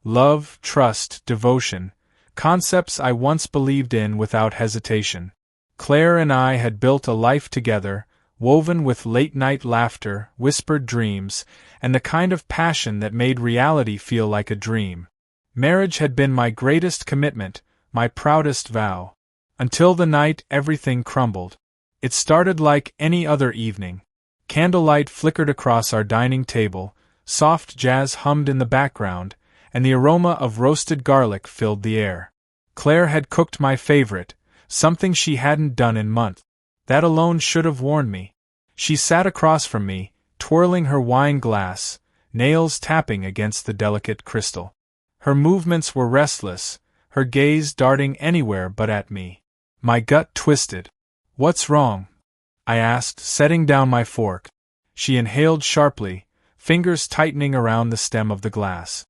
Love, trust, devotion, concepts I once believed in without hesitation. Claire and I had built a life together, woven with late-night laughter, whispered dreams, and the kind of passion that made reality feel like a dream. Marriage had been my greatest commitment, my proudest vow. Until the night everything crumbled. It started like any other evening. Candlelight flickered across our dining table, soft jazz hummed in the background, and the aroma of roasted garlic filled the air. Claire had cooked my favorite, something she hadn't done in months. That alone should have warned me. She sat across from me, twirling her wine glass, nails tapping against the delicate crystal. Her movements were restless, her gaze darting anywhere but at me. My gut twisted. "What's wrong?" I asked, setting down my fork. She inhaled sharply, fingers tightening around the stem of the glass.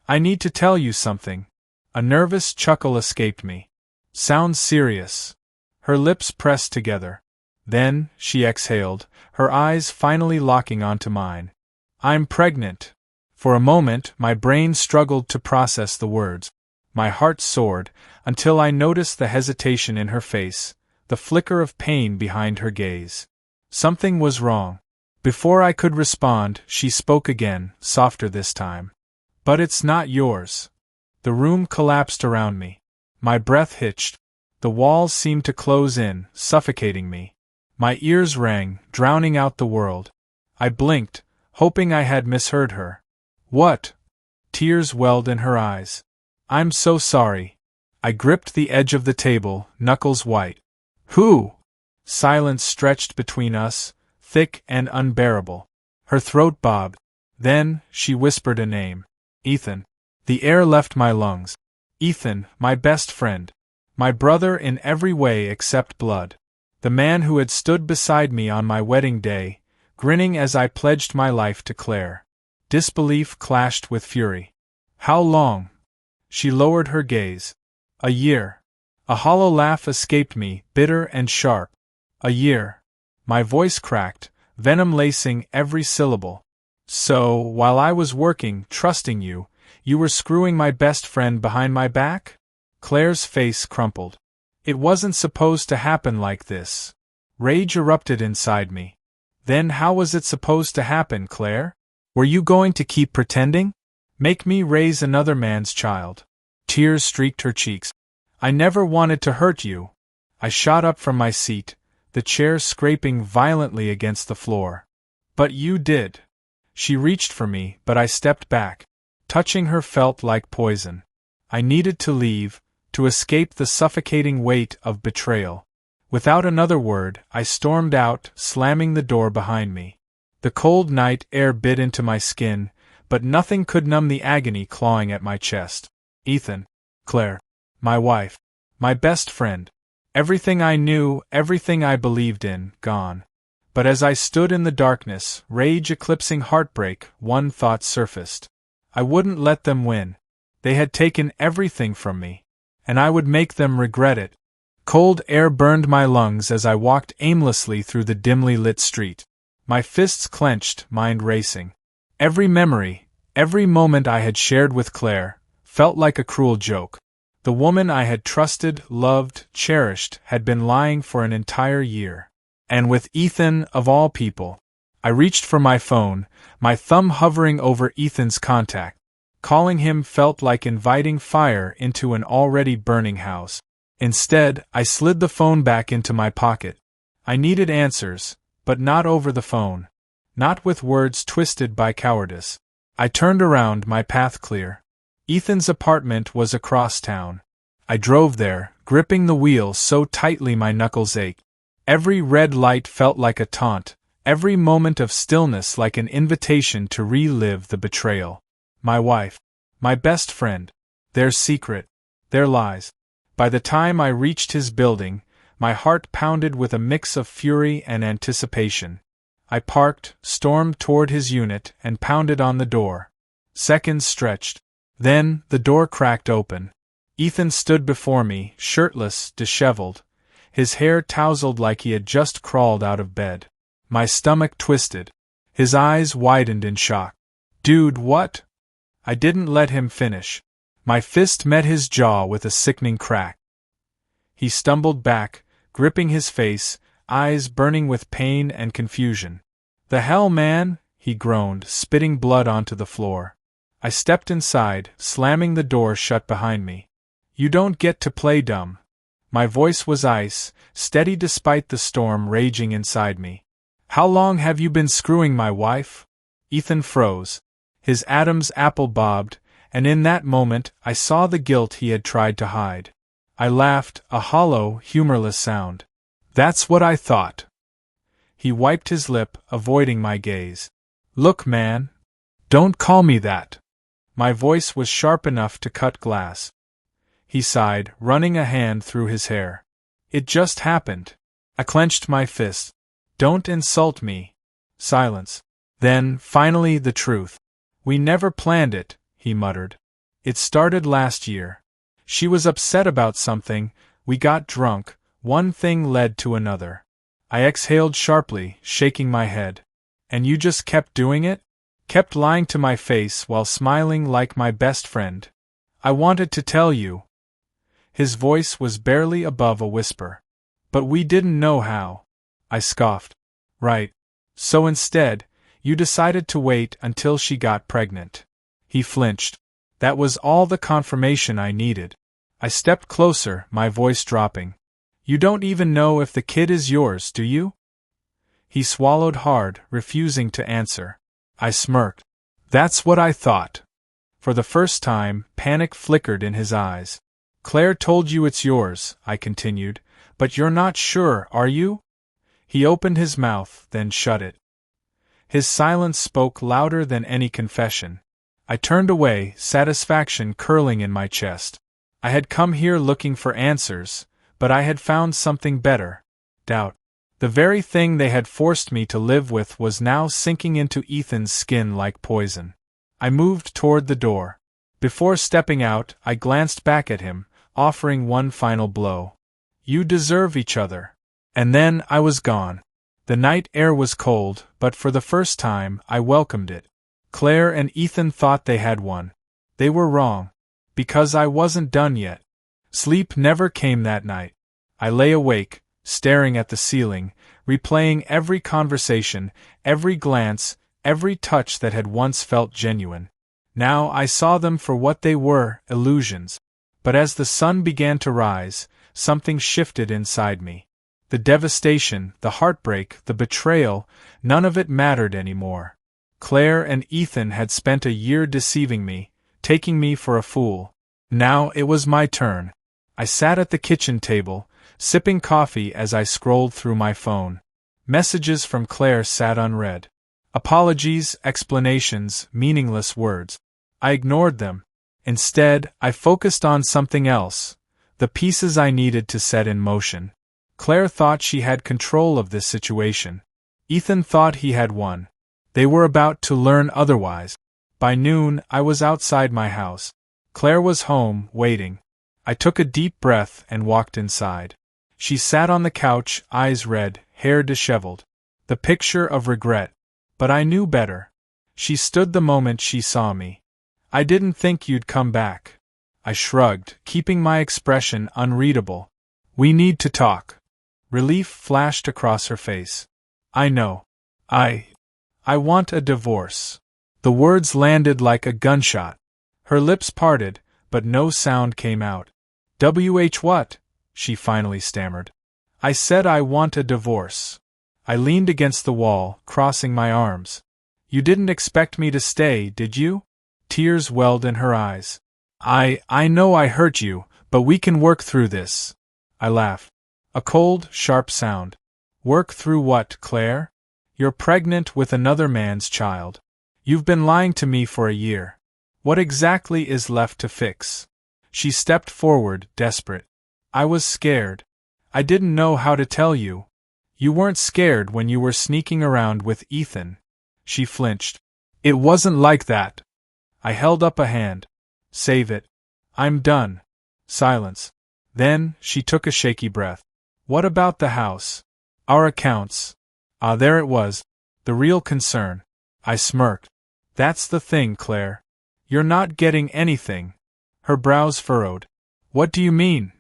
"I need to tell you something." A nervous chuckle escaped me. "Sounds serious." Her lips pressed together. Then, she exhaled, her eyes finally locking onto mine. "I'm pregnant." For a moment, my brain struggled to process the words. My heart soared, until I noticed the hesitation in her face, the flicker of pain behind her gaze. Something was wrong. Before I could respond, she spoke again, softer this time. "But it's not yours." The room collapsed around me. My breath hitched. The walls seemed to close in, suffocating me. My ears rang, drowning out the world. I blinked, hoping I had misheard her. "What?" Tears welled in her eyes. "I'm so sorry." I gripped the edge of the table, knuckles white. "Who?" Silence stretched between us, thick and unbearable. Her throat bobbed. Then, she whispered a name. "Ethan." The air left my lungs. Ethan, my best friend. My brother in every way except blood. The man who had stood beside me on my wedding day, grinning as I pledged my life to Claire. Disbelief clashed with fury. "How long?" She lowered her gaze. "A year." A hollow laugh escaped me, bitter and sharp. "A year." My voice cracked, venom lacing every syllable. "So, while I was working, trusting you, you were screwing my best friend behind my back?" Claire's face crumpled. "It wasn't supposed to happen like this." Rage erupted inside me. "Then how was it supposed to happen, Claire? Were you going to keep pretending? Make me raise another man's child?" Tears streaked her cheeks. "I never wanted to hurt you." I shot up from my seat, the chair scraping violently against the floor. "But you did." She reached for me, but I stepped back. Touching her felt like poison. I needed to leave, to escape the suffocating weight of betrayal. Without another word, I stormed out, slamming the door behind me. The cold night air bit into my skin, but nothing could numb the agony clawing at my chest. Ethan. Claire. My wife. My best friend. Everything I knew, everything I believed in, gone. But as I stood in the darkness, rage eclipsing heartbreak, one thought surfaced. I wouldn't let them win. They had taken everything from me. And I would make them regret it. Cold air burned my lungs as I walked aimlessly through the dimly lit street. My fists clenched, mind racing. Every memory, every moment I had shared with Claire, felt like a cruel joke. The woman I had trusted, loved, cherished, had been lying for an entire year. And with Ethan, of all people. I reached for my phone, my thumb hovering over Ethan's contact. Calling him felt like inviting fire into an already burning house. Instead, I slid the phone back into my pocket. I needed answers, but not over the phone. Not with words twisted by cowardice. I turned around, my path clear. Ethan's apartment was across town. I drove there, gripping the wheel so tightly my knuckles ached. Every red light felt like a taunt, every moment of stillness like an invitation to relive the betrayal. My wife. My best friend. Their secret. Their lies. By the time I reached his building, my heart pounded with a mix of fury and anticipation. I parked, stormed toward his unit, and pounded on the door. Seconds stretched. Then, the door cracked open. Ethan stood before me, shirtless, disheveled, his hair tousled like he had just crawled out of bed. My stomach twisted. His eyes widened in shock. "Dude, what?" I didn't let him finish. My fist met his jaw with a sickening crack. He stumbled back, gripping his face, eyes burning with pain and confusion. "The hell, man?" he groaned, spitting blood onto the floor. I stepped inside, slamming the door shut behind me. "You don't get to play dumb." My voice was ice, steady despite the storm raging inside me. "How long have you been screwing my wife?" Ethan froze. His Adam's apple bobbed, and in that moment I saw the guilt he had tried to hide. I laughed, a hollow, humorless sound. "That's what I thought." He wiped his lip, avoiding my gaze. "Look, man. Don't call me that." My voice was sharp enough to cut glass. He sighed, running a hand through his hair. "It just happened." I clenched my fist. "Don't insult me." Silence. Then, finally, the truth. "We never planned it," he muttered. "It started last year. She was upset about something, we got drunk, one thing led to another." I exhaled sharply, shaking my head. "And you just kept doing it? Kept lying to my face while smiling like my best friend?" "I wanted to tell you." His voice was barely above a whisper. "But we didn't know how." I scoffed. "Right. So instead, you decided to wait until she got pregnant." He flinched. That was all the confirmation I needed. I stepped closer, my voice dropping. "You don't even know if the kid is yours, do you?" He swallowed hard, refusing to answer. I smirked. "That's what I thought." For the first time, panic flickered in his eyes. "Claire told you it's yours," I continued, "but you're not sure, are you?" He opened his mouth, then shut it. His silence spoke louder than any confession. I turned away, satisfaction curling in my chest. I had come here looking for answers, but I had found something better. Doubt. The very thing they had forced me to live with was now sinking into Ethan's skin like poison. I moved toward the door. Before stepping out, I glanced back at him, offering one final blow. "You deserve each other." And then I was gone. The night air was cold, but for the first time, I welcomed it. Claire and Ethan thought they had won. They were wrong. Because I wasn't done yet. Sleep never came that night. I lay awake, staring at the ceiling, replaying every conversation, every glance, every touch that had once felt genuine. Now I saw them for what they were, illusions. But as the sun began to rise, something shifted inside me. The devastation, the heartbreak, the betrayal, none of it mattered anymore. Claire and Ethan had spent a year deceiving me, taking me for a fool. Now it was my turn. I sat at the kitchen table, sipping coffee as I scrolled through my phone. Messages from Claire sat unread. Apologies, explanations, meaningless words. I ignored them. Instead, I focused on something else, the pieces I needed to set in motion. Claire thought she had control of this situation. Ethan thought he had won. They were about to learn otherwise. By noon, I was outside my house. Claire was home, waiting. I took a deep breath and walked inside. She sat on the couch, eyes red, hair disheveled. The picture of regret. But I knew better. She stood the moment she saw me. "I didn't think you'd come back." I shrugged, keeping my expression unreadable. "We need to talk." Relief flashed across her face. "I know. I want a divorce." The words landed like a gunshot. Her lips parted, but no sound came out. What?" she finally stammered. "I said I want a divorce." I leaned against the wall, crossing my arms. "You didn't expect me to stay, did you?" Tears welled in her eyes. I know I hurt you, but we can work through this." I laughed. A cold, sharp sound. "Work through what, Claire? You're pregnant with another man's child. You've been lying to me for a year. What exactly is left to fix?" She stepped forward, desperate. "I was scared. I didn't know how to tell you." "You weren't scared when you were sneaking around with Ethan." She flinched. "It wasn't like that." I held up a hand. "Save it. I'm done." Silence. Then, she took a shaky breath. "What about the house? Our accounts?" Ah, there it was. The real concern. I smirked. "That's the thing, Claire. You're not getting anything." Her brows furrowed. What do you mean?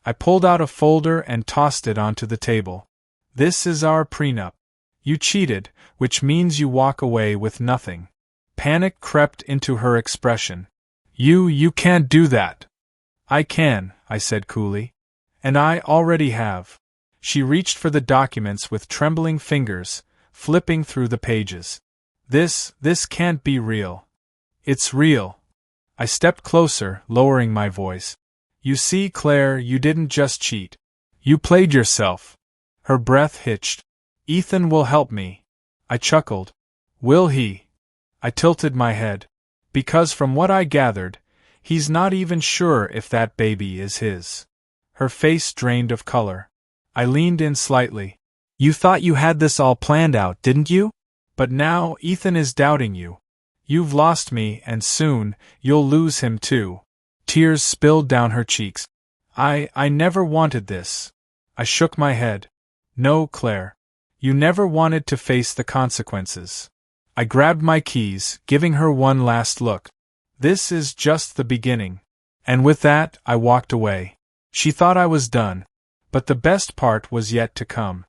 I pulled out a folder and tossed it onto the table. This is our prenup. You cheated, which means you walk away with nothing. Panic crept into her expression. You can't do that. I can, I said coolly. And I already have. She reached for the documents with trembling fingers, flipping through the pages. This can't be real. It's real. I stepped closer, lowering my voice. You see, Claire, you didn't just cheat. You played yourself. Her breath hitched. Ethan will help me. I chuckled. Will he? I tilted my head. Because from what I gathered, he's not even sure if that baby is his. Her face drained of color. I leaned in slightly. You thought you had this all planned out, didn't you? But now Ethan is doubting you. You've lost me, and soon you'll lose him too. Tears spilled down her cheeks. I never wanted this. I shook my head. No, Claire. You never wanted to face the consequences. I grabbed my keys, giving her one last look. This is just the beginning. And with that, I walked away. She thought I was done. But the best part was yet to come.